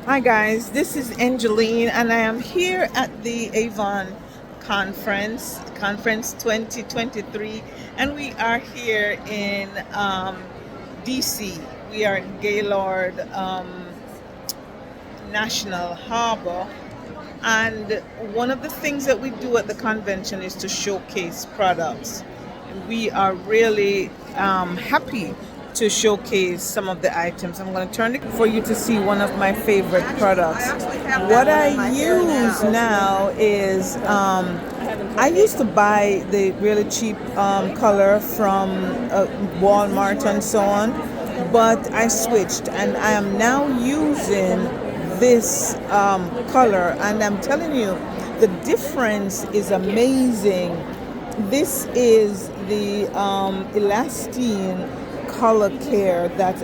Hi guys, this is Angeline and I am here at the Avon Conference 2023, and we are here in DC. We are in Gaylord National Harbor, and one of the things that we do at the convention is to showcase products. We are really happy to showcase some of the items. I'm going to turn it for you to see one of my favorite products. What I use now is I used to buy the really cheap color from Walmart and so on, but I switched and I am now using this color, and I'm telling you, the difference is amazing. This is the elastine color care that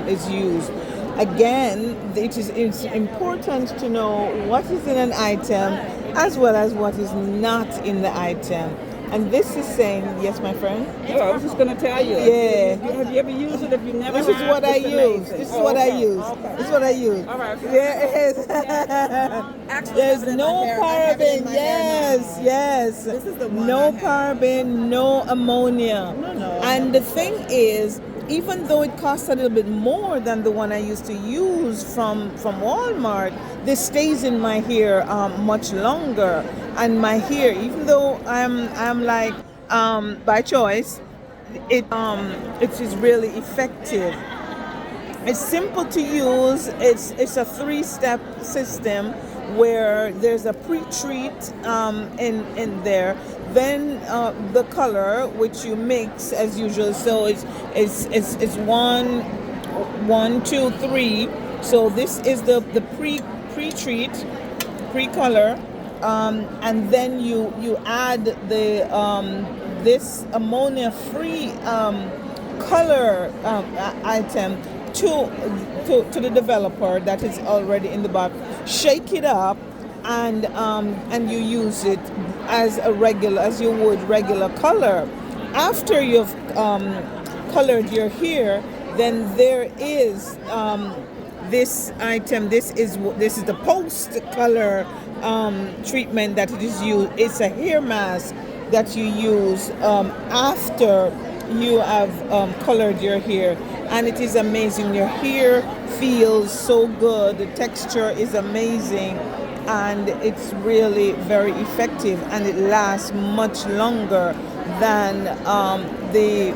is used. Again, it's important to know what is in an item as well as what is not in the item. And this is saying, yes, my friend? No, I was just going to tell you. Yeah. Have you ever used it? If you never This is have, what I it's use. amazing. This is what I use. Okay. This is what I use. All right. Yes. Actually, There's I have it in no my hair. I have it in paraben. my hair now. Yes. This is the one I No have. paraben, no ammonia. No. And the thing is, even though it costs a little bit more than the one I used to use from Walmart, this stays in my hair much longer. And my hair, even though I'm like by choice, it is really effective. It's simple to use. It's a three-step system where there's a pre-treat in there, then the color which you mix as usual. So it's one, two, three. So this is the pre-treat, pre-color, and then you add the this ammonia-free color item to the developer that is already in the box. Shake it up, and you use it as you would regular color. After you've colored your hair, then there is this item. This is the post color treatment that it is used. It's a hair mask that you use after you have colored your hair, and it is amazing. Your hair feels so good, the texture is amazing, and it's really very effective, and it lasts much longer than the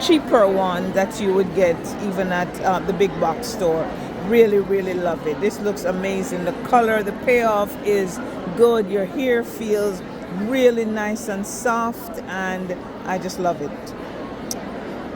cheaper one that you would get even at the big box store. Really love it. This looks amazing. The color, the payoff is good. Your hair feels really nice and soft, and I just love it.